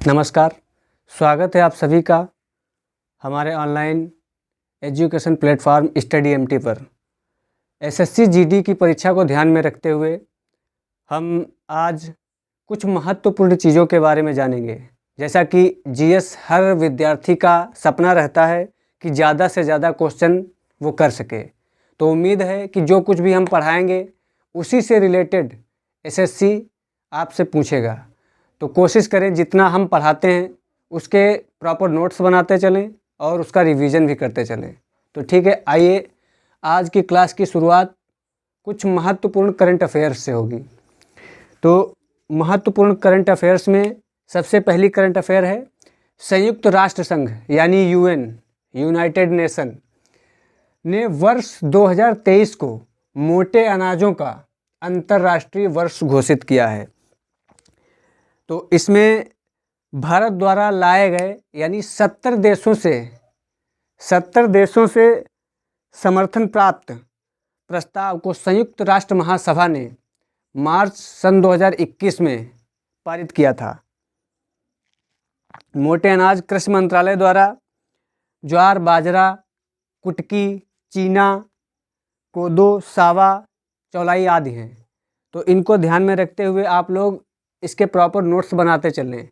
नमस्कार, स्वागत है आप सभी का हमारे online education platform study MT पर। एसएससी जीडी की परीक्षा को ध्यान में रखते हुए हम आज कुछ महत्वपूर्ण चीज़ों के बारे में जानेंगे। जैसा कि जीएस हर विद्यार्थी का सपना रहता है कि ज़्यादा से ज़्यादा क्वेश्चन वो कर सके, तो उम्मीद है कि जो कुछ भी हम पढ़ाएंगे उसी से रिलेटेड एसएससी आपसे पूछेगा। तो कोशिश करें जितना हम पढ़ाते हैं उसके प्रॉपर नोट्स बनाते चलें और उसका रिवीजन भी करते चलें। तो ठीक है, आइए आज की क्लास की शुरुआत कुछ महत्वपूर्ण करंट अफेयर्स से होगी। तो महत्वपूर्ण करंट अफेयर्स में सबसे पहली करंट अफेयर है संयुक्त राष्ट्र संघ यानी यूएन, यूनाइटेड नेशन ने वर्ष 2023 को मोटे अनाजों का अंतर्राष्ट्रीय वर्ष घोषित किया है। तो इसमें भारत द्वारा लाए गए यानी 70 देशों से समर्थन प्राप्त प्रस्ताव को संयुक्त राष्ट्र महासभा ने मार्च सन 2021 में पारित किया था। मोटे अनाज कृषि मंत्रालय द्वारा ज्वार, बाजरा, कुटकी, चीना, कोदो, सावा, चौलाई आदि हैं। तो इनको ध्यान में रखते हुए आप लोग इसके प्रॉपर नोट्स बनाते चलें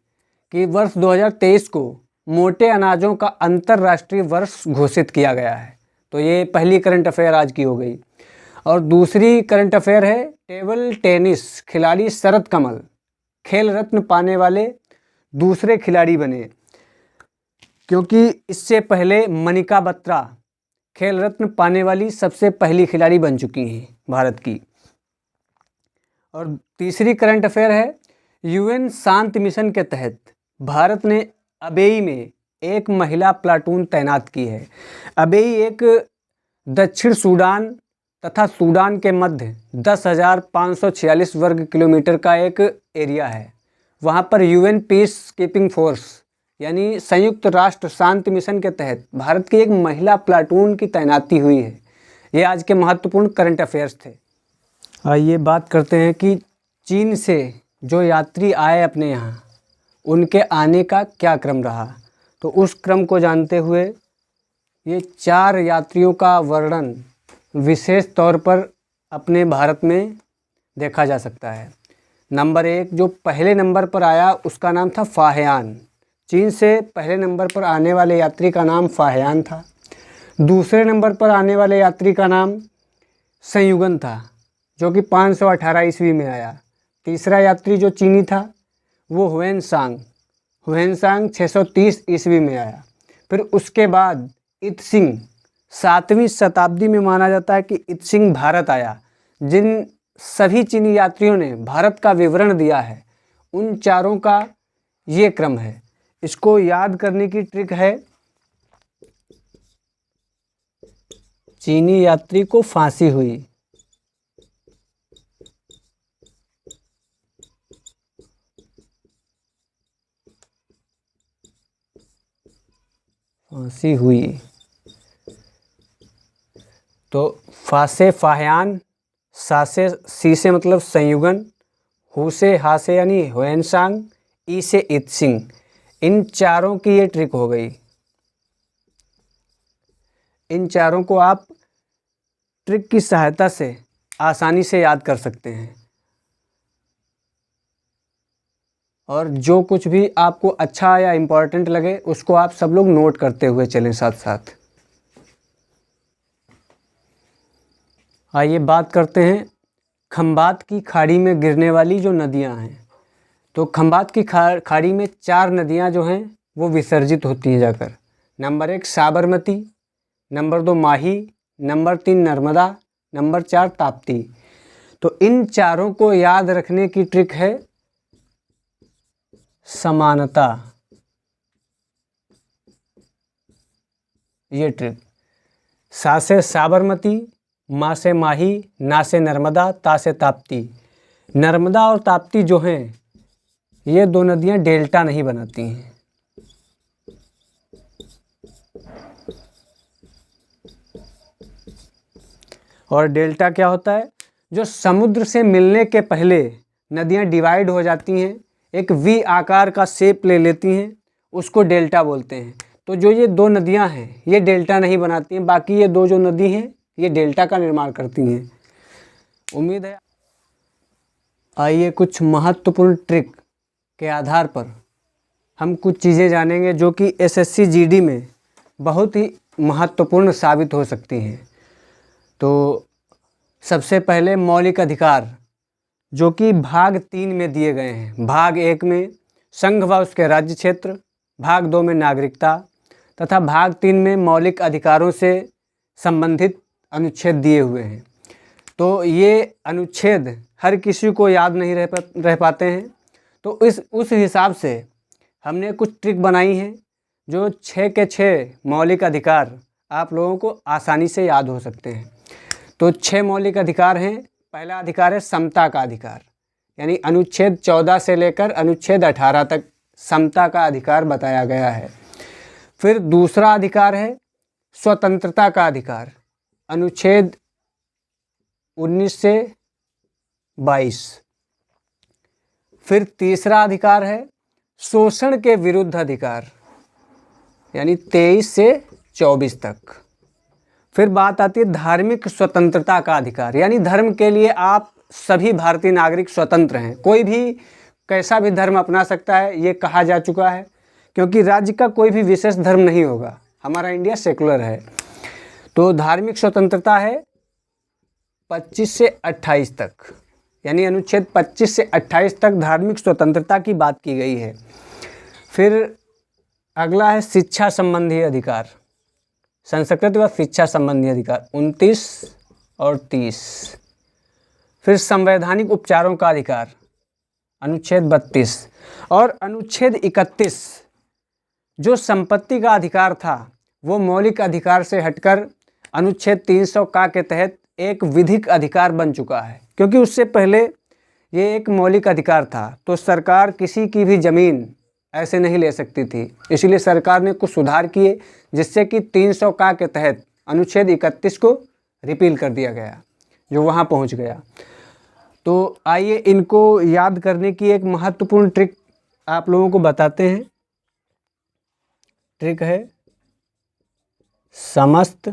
कि वर्ष 2023 को मोटे अनाजों का अंतर्राष्ट्रीय वर्ष घोषिट किया गया है। तो ये पहली करंट अफेयर आज की हो गई। और दूसरी करंट अफेयर है टेबल टेनिस खिलाड़ी शरत कमल खेल रत्न पाने वाले दूसरे खिलाड़ी बने, क्योंकि इससे पहले मनिका बत्रा खेल रत्न पाने वाली सबसे पहली खिलाड़ी बन चुकी हैं भारत की। और तीसरी करंट अफेयर है यूएन शांति मिशन के तहत भारत ने अबेई में एक महिला प्लाटून तैनात की है। अबेई एक दक्षिण सूडान तथा सूडान के मध्य 10,546 वर्ग किलोमीटर का एक एरिया है। वहाँ पर यूएन पीस कीपिंग फोर्स यानी संयुक्त राष्ट्र शांति मिशन के तहत भारत की एक महिला प्लाटून की तैनाती हुई है। ये आज के महत्वपूर्ण करंट अफेयर्स थे। आइए बात करते हैं कि चीन से जो यात्री आए अपने यहाँ उनके आने का क्या क्रम रहा। तो उस क्रम को जानते हुए ये 4 यात्रियों का वर्णन विशेष तौर पर अपने भारत में देखा जा सकता है। नंबर 1 जो पहले नंबर पर आया उसका नाम था फाहयान। चीन से पहले नंबर पर आने वाले यात्री का नाम फाहयान था। दूसरे नंबर पर आने वाले यात्री का नाम संयुगन था जो कि 518 ईस्वी में आया। तीसरा यात्री जो चीनी था वो हुएनसांग 630 ईस्वी में आया। फिर उसके बाद इत्सिंग 7वीं शताब्दी में माना जाता है कि इत्सिंग भारत आया। जिन सभी चीनी यात्रियों ने भारत का विवरण दिया है उन चारों का ये क्रम है। इसको याद करने की ट्रिक है, चीनी यात्री को फांसी हुई, तो फासे फाहयान, सासे सी से मतलब संयुगन, हु से हा से यानी हुएनसांग, ई से इत्सिंग। इन चारों की ये ट्रिक हो गई। इन चारों को आप ट्रिक की सहायता से आसानी से याद कर सकते हैं। और जो कुछ भी आपको अच्छा या इम्पोर्टेंट लगे उसको आप सब लोग नोट करते हुए चलें साथ साथ। आइए बात करते हैं खंबात की खाड़ी में गिरने वाली जो नदियां हैं। तो खंबात की खाड़ी में 4 नदियां जो हैं वो विसर्जित होती हैं जाकर। नंबर 1 साबरमती, नंबर 2 माही, नंबर 3 नर्मदा, नंबर 4 ताप्ती। तो इन चारों को याद रखने की ट्रिक है समानता। ये ट्रिक सा से साबरमती, मा से माही, ना से नर्मदा, ता से ताप्ती। नर्मदा और ताप्ती जो हैं ये 2 नदियां डेल्टा नहीं बनाती हैं। और डेल्टा क्या होता है? जो समुद्र से मिलने के पहले नदियां डिवाइड हो जाती हैं, एक वी आकार का शेप ले लेती हैं, उसको डेल्टा बोलते हैं। तो जो ये दो नदियां हैं ये डेल्टा नहीं बनाती हैं, बाकी ये दो जो नदी हैं ये डेल्टा का निर्माण करती हैं। उम्मीद है। आइए कुछ महत्वपूर्ण ट्रिक के आधार पर हम कुछ चीज़ें जानेंगे जो कि एसएससी जीडी में बहुत ही महत्वपूर्ण साबित हो सकती हैं। तो सबसे पहले मौलिक अधिकार जो कि भाग 3 में दिए गए हैं। भाग 1 में संघ व उसके राज्य क्षेत्र, भाग 2 में नागरिकता तथा भाग 3 में मौलिक अधिकारों से संबंधित अनुच्छेद दिए हुए हैं। तो ये अनुच्छेद हर किसी को याद नहीं रह पाते हैं, तो उस हिसाब से हमने कुछ ट्रिक बनाई हैं जो 6 के 6 मौलिक अधिकार आप लोगों को आसानी से याद हो सकते हैं। तो 6 मौलिक अधिकार हैं। पहला अधिकार है समता का अधिकार, यानी अनुच्छेद 14 से लेकर अनुच्छेद 18 तक समता का अधिकार बताया गया है। फिर दूसरा अधिकार है स्वतंत्रता का अधिकार, अनुच्छेद 19 से 22। फिर तीसरा अधिकार है शोषण के विरुद्ध अधिकार, यानी 23 से 24 तक। फिर बात आती है धार्मिक स्वतंत्रता का अधिकार, यानी धर्म के लिए आप सभी भारतीय नागरिक स्वतंत्र हैं, कोई भी कैसा भी धर्म अपना सकता है, ये कहा जा चुका है, क्योंकि राज्य का कोई भी विशेष धर्म नहीं होगा, हमारा इंडिया सेकुलर है। तो धार्मिक स्वतंत्रता है 25 से 28 तक, यानी अनुच्छेद 25 से 28 तक धार्मिक स्वतंत्रता की बात की गई है। फिर अगला है शिक्षा संबंधी अधिकार, संस्कृत व शिक्षा संबंधी अधिकार 29 और 30। फिर संवैधानिक उपचारों का अधिकार अनुच्छेद 32 और अनुच्छेद 31 जो संपत्ति का अधिकार था वो मौलिक अधिकार से हटकर अनुच्छेद 300 का के तहत एक विधिक अधिकार बन चुका है, क्योंकि उससे पहले ये एक मौलिक अधिकार था। तो सरकार किसी की भी ज़मीन ऐसे नहीं ले सकती थी, इसलिए सरकार ने कुछ सुधार किए जिससे कि 300 का के तहत अनुच्छेद 31 को रिपील कर दिया गया, जो वहाँ पहुँच गया। तो आइए इनको याद करने की एक महत्वपूर्ण ट्रिक आप लोगों को बताते हैं। ट्रिक है समस्त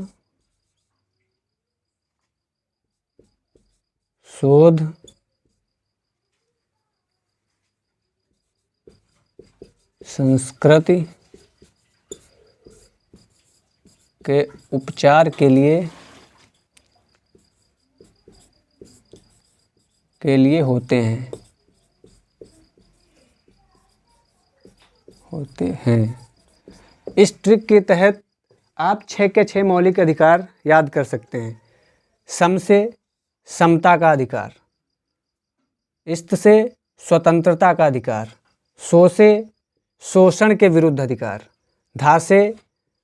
शोध संस्कृति के उपचार के लिए होते हैं। इस ट्रिक के तहत आप 6 के 6 मौलिक अधिकार याद कर सकते हैं। सम से समता का अधिकार, इस्त से स्वतंत्रता का अधिकार, शो से शोषण के विरुद्ध अधिकार, धा से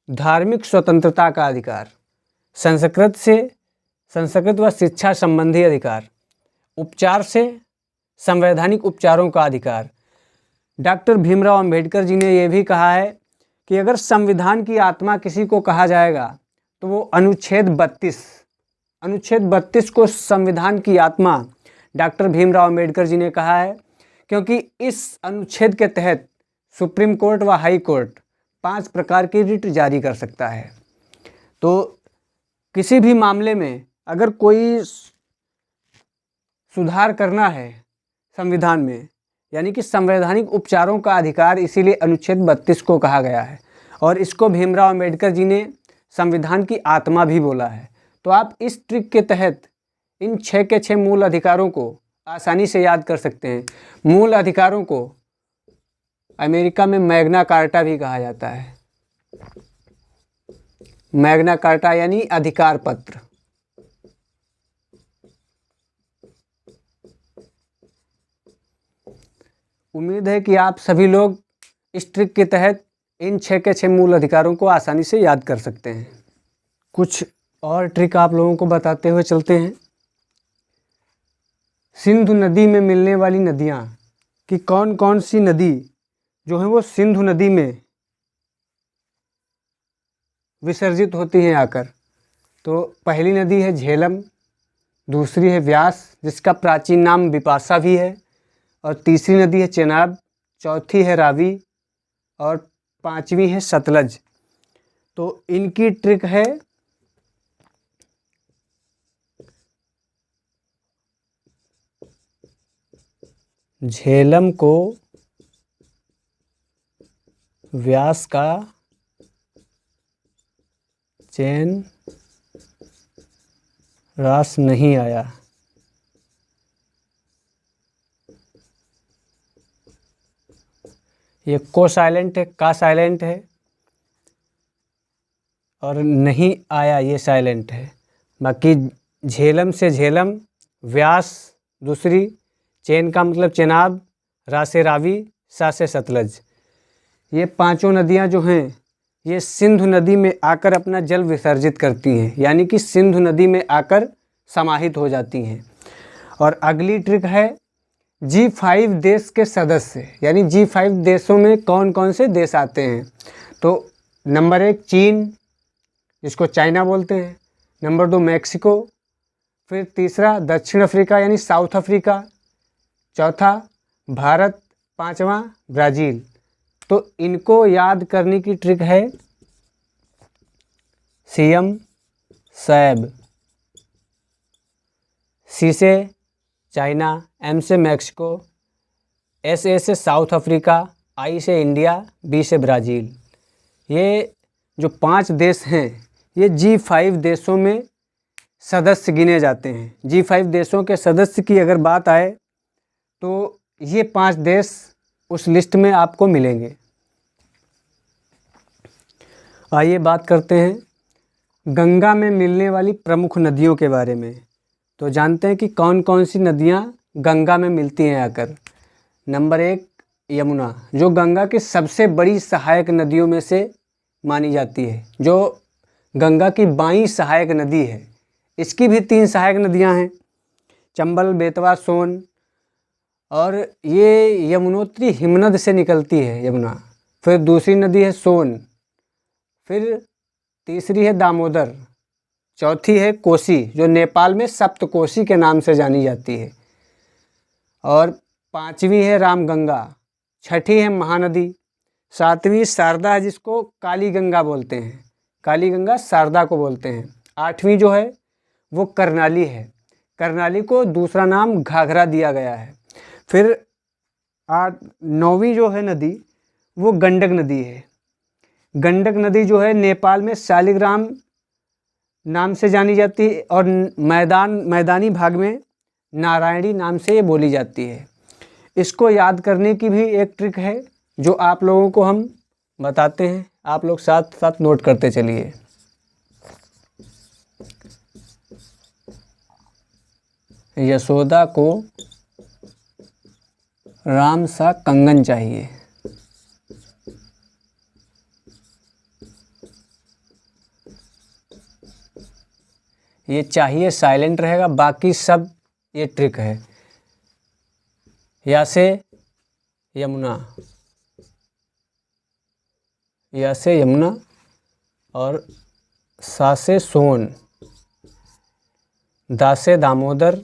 धार्मिक स्वतंत्रता का अधिकार, संस्कृत से संस्कृत व शिक्षा संबंधी अधिकार, उपचार से संवैधानिक उपचारों का अधिकार। डॉक्टर भीमराव अंबेडकर जी ने यह भी कहा है कि अगर संविधान की आत्मा किसी को कहा जाएगा तो वो अनुच्छेद 32 को संविधान की आत्मा डॉक्टर भीमराव अंबेडकर जी ने कहा है, क्योंकि इस अनुच्छेद के तहत सुप्रीम कोर्ट व हाई कोर्ट 5 प्रकार की रिट जारी कर सकता है। तो किसी भी मामले में अगर कोई सुधार करना है संविधान में, यानी कि संवैधानिक उपचारों का अधिकार, इसीलिए अनुच्छेद 32 को कहा गया है और इसको भीमराव अंबेडकर जी ने संविधान की आत्मा भी बोला है। तो आप इस ट्रिक के तहत इन 6 के 6 मूल अधिकारों को आसानी से याद कर सकते हैं। मूल अधिकारों को अमेरिका में मैग्ना कार्टा भी कहा जाता है। मैग्ना कार्टा यानी अधिकार पत्र। उम्मीद है कि आप सभी लोग इस ट्रिक के तहत इन 6 के 6 मूल अधिकारों को आसानी से याद कर सकते हैं। कुछ और ट्रिक आप लोगों को बताते हुए चलते हैं। सिंधु नदी में मिलने वाली नदियाँ कि कौन कौन सी नदी जो है वो सिंधु नदी में विसर्जित होती हैं आकर। तो पहली नदी है झेलम, दूसरी है व्यास जिसका प्राचीन नाम बिपाशा भी है, और तीसरी नदी है चेनाब चौथी है रावी और पांचवी है सतलज। तो इनकी ट्रिक है झेलम को व्यास का चैन रास नहीं आया। ये को साइलेंट है, का साइलेंट है और नहीं आया ये साइलेंट है। बाकी झेलम से झेलम, व्यास दूसरी, चैन का मतलब चेनाब, रा से रावी, सा से सतलज। ये पांचों नदियां जो हैं ये सिंधु नदी में आकर अपना जल विसर्जित करती हैं, यानी कि सिंधु नदी में आकर समाहित हो जाती हैं। और अगली ट्रिक है G5 देश के सदस्य, यानी G5 देशों में कौन कौन से देश आते हैं। तो नंबर 1 चीन, जिसको चाइना बोलते हैं। Number 2 Mexico. फिर तीसरा दक्षिण अफ्रीका यानी साउथ अफ्रीका। चौथा भारत। पांचवा ब्राज़ील। तो इनको याद करने की ट्रिक है सीएम सैब। सी से चाइना, एम से मैक्सिको, एस ए से साउथ अफ्रीका, आई से इंडिया, बी से ब्राज़ील। ये जो 5 देश हैं ये G5 देशों में सदस्य गिने जाते हैं। G5 देशों के सदस्य की अगर बात आए तो ये 5 देश उस लिस्ट में आपको मिलेंगे। आइए बात करते हैं गंगा में मिलने वाली प्रमुख नदियों के बारे में। तो जानते हैं कि कौन कौन सी नदियाँ गंगा में मिलती हैं आकर। नंबर 1 यमुना, जो गंगा की सबसे बड़ी सहायक नदियों में से मानी जाती है, जो गंगा की बाईं सहायक नदी है। इसकी भी 3 सहायक नदियाँ हैं, चंबल, बेतवा, सोन। और ये यमुनोत्री हिमनद से निकलती है यमुना। फिर दूसरी नदी है सोन। फिर तीसरी है दामोदर। चौथी है कोसी, जो नेपाल में सप्तकोशी के नाम से जानी जाती है। और पांचवी है रामगंगा। छठी है महानदी। सातवीं शारदा है, जिसको काली गंगा बोलते हैं। काली गंगा शारदा को बोलते हैं। आठवीं जो है वो करनाली है। करनाली को दूसरा नाम घाघरा दिया गया है। फिर 9वीं जो है नदी वो गंडक नदी है। गंडक नदी जो है नेपाल में शालिग्राम नाम से जानी जाती है और मैदानी भाग में नारायणी नाम से ये बोली जाती है। इसको याद करने की भी एक ट्रिक है जो आप लोगों को हम बताते हैं, आप लोग साथ साथ नोट करते चलिए। यशोदा को राम सा कंगन चाहिए। ये चाहिए साइलेंट रहेगा, बाकी सब ये ट्रिक है। या से यमुना, या से यमुना और सा से सोन, दा से दामोदर,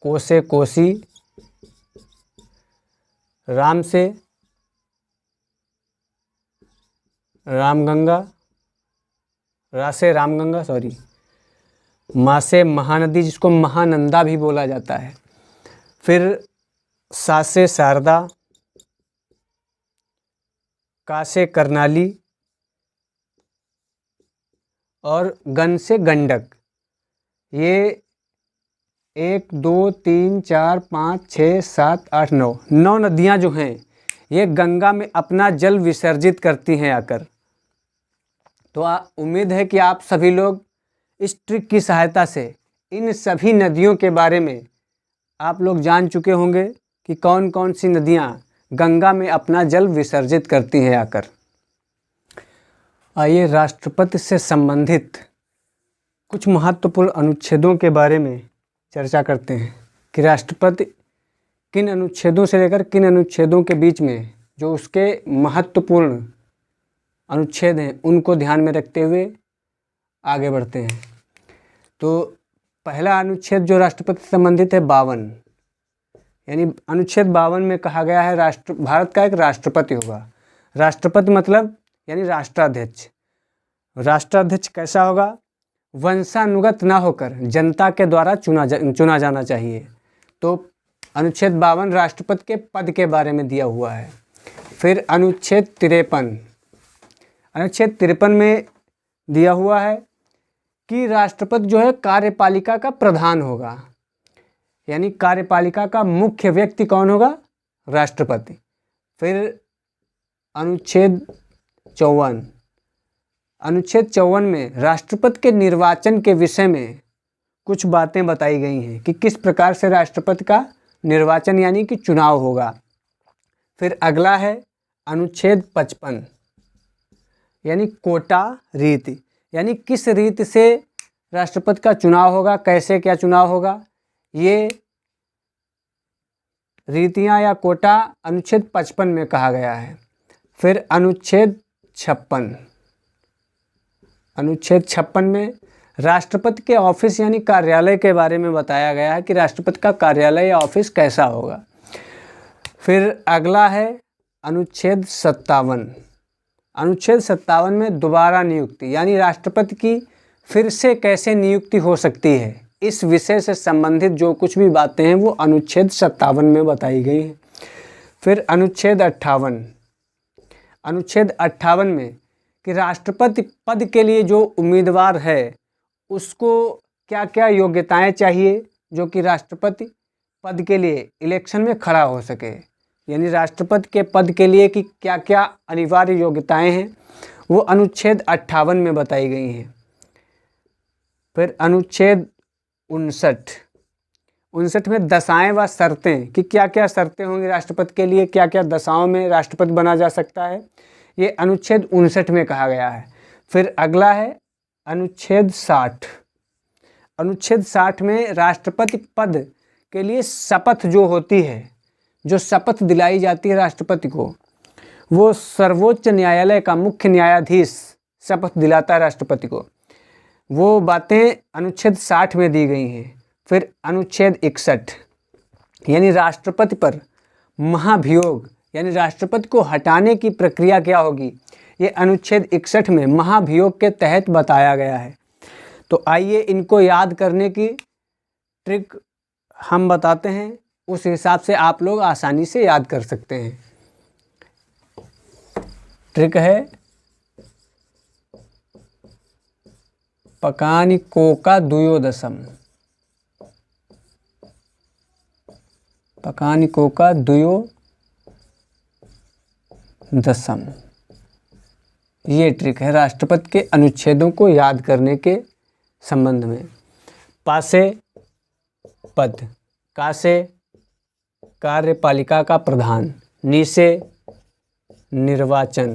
को से कोसी, राम से रामगंगा, रा से रामगंगा सॉरी, माँ से महानदी, जिसको महानंदा भी बोला जाता है। फिर सा से शारदा, का से करनाली और गन से गंडक। ये 1 2 3 4 5 6 7 8 9 नदियाँ जो हैं ये गंगा में अपना जल विसर्जित करती हैं आकर। तो उम्मीद है कि आप सभी लोग इस ट्रिक की सहायता से इन सभी नदियों के बारे में आप लोग जान चुके होंगे कि कौन कौन सी नदियाँ गंगा में अपना जल विसर्जित करती हैं आकर। आइए राष्ट्रपति से संबंधित कुछ महत्वपूर्ण अनुच्छेदों के बारे में चर्चा करते हैं कि राष्ट्रपति किन अनुच्छेदों से लेकर किन अनुच्छेदों के बीच में जो उसके महत्वपूर्ण अनुच्छेद हैं उनको ध्यान में रखते हुए आगे बढ़ते हैं। तो पहला अनुच्छेद जो राष्ट्रपति से संबंधित है 52, यानी अनुच्छेद 52 में कहा गया है भारत का एक राष्ट्रपति होगा। राष्ट्रपति मतलब यानी राष्ट्राध्यक्ष। राष्ट्राध्यक्ष कैसा होगा? वंशानुगत ना होकर जनता के द्वारा चुना जाना चाहिए। तो अनुच्छेद 52 राष्ट्रपति के पद के बारे में दिया हुआ है। फिर अनुच्छेद 53 में दिया हुआ है कि राष्ट्रपति जो है कार्यपालिका का प्रधान होगा, यानी कार्यपालिका का मुख्य व्यक्ति कौन होगा? राष्ट्रपति। फिर अनुच्छेद 54 में राष्ट्रपति के निर्वाचन के विषय में कुछ बातें बताई गई हैं कि किस प्रकार से राष्ट्रपति का निर्वाचन यानी कि चुनाव होगा। फिर अगला है अनुच्छेद 55 यानी कोटा रीति, यानी किस रीति से राष्ट्रपति का चुनाव होगा, कैसे क्या चुनाव होगा, ये रीतियां या कोटा अनुच्छेद 55 में कहा गया है। फिर अनुच्छेद 56 में राष्ट्रपति के ऑफिस यानी कार्यालय के बारे में बताया गया है कि राष्ट्रपति का कार्यालय या ऑफिस कैसा होगा। फिर अगला है अनुच्छेद 57 में दोबारा नियुक्ति, यानी राष्ट्रपति की फिर से कैसे नियुक्ति हो सकती है, इस विषय से संबंधित जो कुछ भी बातें हैं वो अनुच्छेद 57 में बताई गई हैं। फिर अनुच्छेद 58 में कि राष्ट्रपति पद के लिए जो उम्मीदवार है उसको क्या क्या योग्यताएं चाहिए जो कि राष्ट्रपति पद के लिए इलेक्शन में खड़ा हो सके, यानी राष्ट्रपति के पद के लिए कि क्या क्या अनिवार्य योग्यताएं हैं वो अनुच्छेद 58 में बताई गई हैं। फिर अनुच्छेद 59 में दशाएं व शर्तें कि क्या क्या शर्तें होंगी राष्ट्रपति के लिए, क्या क्या दशाओं में राष्ट्रपति बना जा सकता है, ये अनुच्छेद 59 में कहा गया है। फिर अगला है अनुच्छेद 60 में राष्ट्रपति पद के लिए शपथ जो होती है, जो शपथ दिलाई जाती है राष्ट्रपति को, वो सर्वोच्च न्यायालय का मुख्य न्यायाधीश शपथ दिलाता है राष्ट्रपति को। वो बातें अनुच्छेद 60 में दी गई हैं। फिर अनुच्छेद 61 यानी राष्ट्रपति पर महाभियोग यानी राष्ट्रपति को हटाने की प्रक्रिया क्या होगी, ये अनुच्छेद 61 में महाभियोग के तहत बताया गया है। तो आइए इनको याद करने की ट्रिक हम बताते हैं, उस हिसाब से आप लोग आसानी से याद कर सकते हैं। ट्रिक है पकानिकोका द्वयोदशम। पकानिकोका द्वयोदशम, ये ट्रिक है राष्ट्रपति के अनुच्छेदों को याद करने के संबंध में। पासे पद, कासे कार्यपालिका का प्रधान, नीसे निर्वाचन,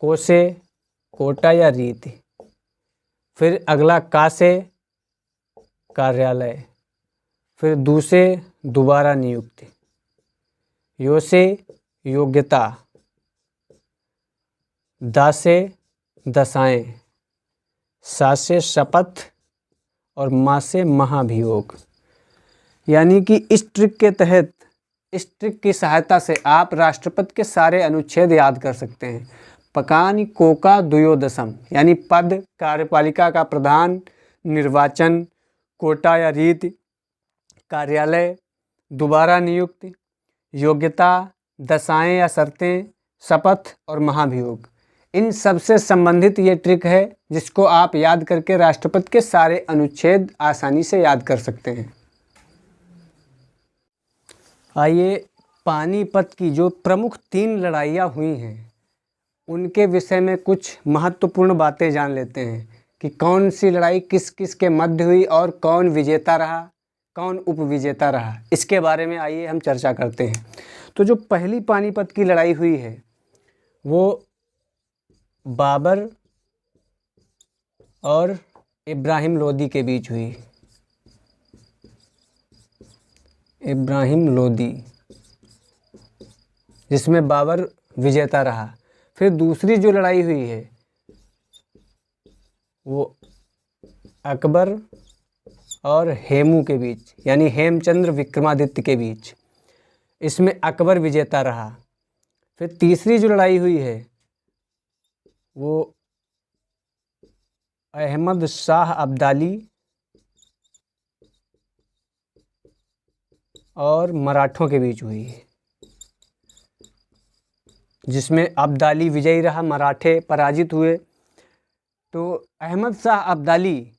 कोसे कोटा या रीति। फिर अगला कासे कार्यालय, फिर दूसे दोबारा नियुक्ति, योसे योग्यता, दासे दशाएं, सासे शपथ और माँ से महाभियोग। यानी कि इस ट्रिक के तहत, इस ट्रिक की सहायता से आप राष्ट्रपति के सारे अनुच्छेद याद कर सकते हैं। पकानिकोका द्वयोदशम यानी पद, कार्यपालिका का प्रधान, निर्वाचन, कोटा या रीति, कार्यालय, दोबारा नियुक्ति, योग्यता, दशाएं या शर्तें, शपथ और महाभियोग। इन सब से संबंधित ये ट्रिक है जिसको आप याद करके राष्ट्रपति के सारे अनुच्छेद आसानी से याद कर सकते हैं। आइए पानीपत की जो प्रमुख 3 लड़ाइयाँ हुई हैं उनके विषय में कुछ महत्वपूर्ण बातें जान लेते हैं कि कौन सी लड़ाई किस किस के मध्य हुई और कौन विजेता रहा, कौन उपविजेता रहा, इसके बारे में आइए हम चर्चा करते हैं। तो जो पहली पानीपत की लड़ाई हुई है वो बाबर और इब्राहिम लोदी के बीच हुई। इब्राहिम लोदी, जिसमें बाबर विजेता रहा। फिर दूसरी जो लड़ाई हुई है वो अकबर और हेमू के बीच, यानी हेमचंद्र विक्रमादित्य के बीच। इसमें अकबर विजेता रहा। फिर तीसरी जो लड़ाई हुई है वो अहमद शाह अब्दाली और मराठों के बीच हुई है, जिसमें अब्दाली विजयी रहा, मराठे पराजित हुए। तो अहमद शाह अब्दाली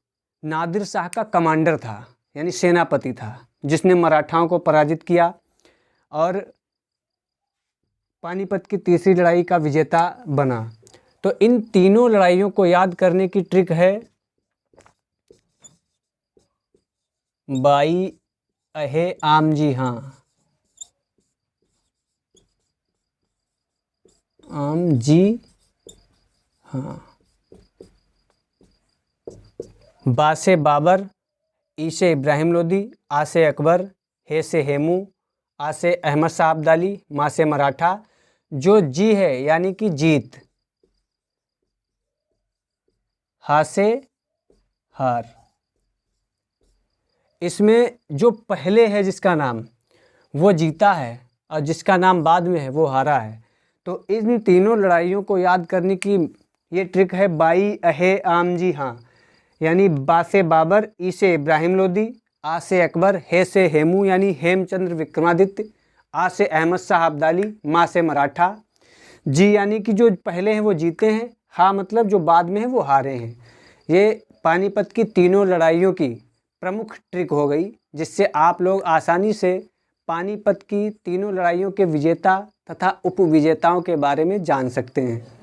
नादिर शाह का कमांडर था, यानी सेनापति था, जिसने मराठाओं को पराजित किया और पानीपत की तीसरी लड़ाई का विजेता बना। तो इन तीनों लड़ाइयों को याद करने की ट्रिक है बाई अहे आम जी हाँ, आम जी हाँ। बा से बाबर, ई से इब्राहिम लोदी, आ से अकबर, हे से हेमू, आ से अहमद शाह अब्दाली, मा से मराठा। जो जी है यानी कि जीत, हा से हार। इसमें जो पहले है जिसका नाम वो जीता है और जिसका नाम बाद में है वो हारा है। तो इन तीनों लड़ाइयों को याद करने की ये ट्रिक है बाई अहे आम जी हाँ, यानी बा से बाबर, ई से इब्राहिम लोदी, आ से अकबर, हे से हेमू यानी हेमचंद्र विक्रमादित्य, आ से अहमद शाह अब्दाली, मा से मराठा। जी यानी कि जो पहले हैं वो जीते हैं, हा मतलब जो बाद में है वो हारे हैं। ये पानीपत की तीनों लड़ाइयों की प्रमुख ट्रिक हो गई, जिससे आप लोग आसानी से पानीपत की तीनों लड़ाइयों के विजेता तथा उपविजेताओं के बारे में जान सकते हैं।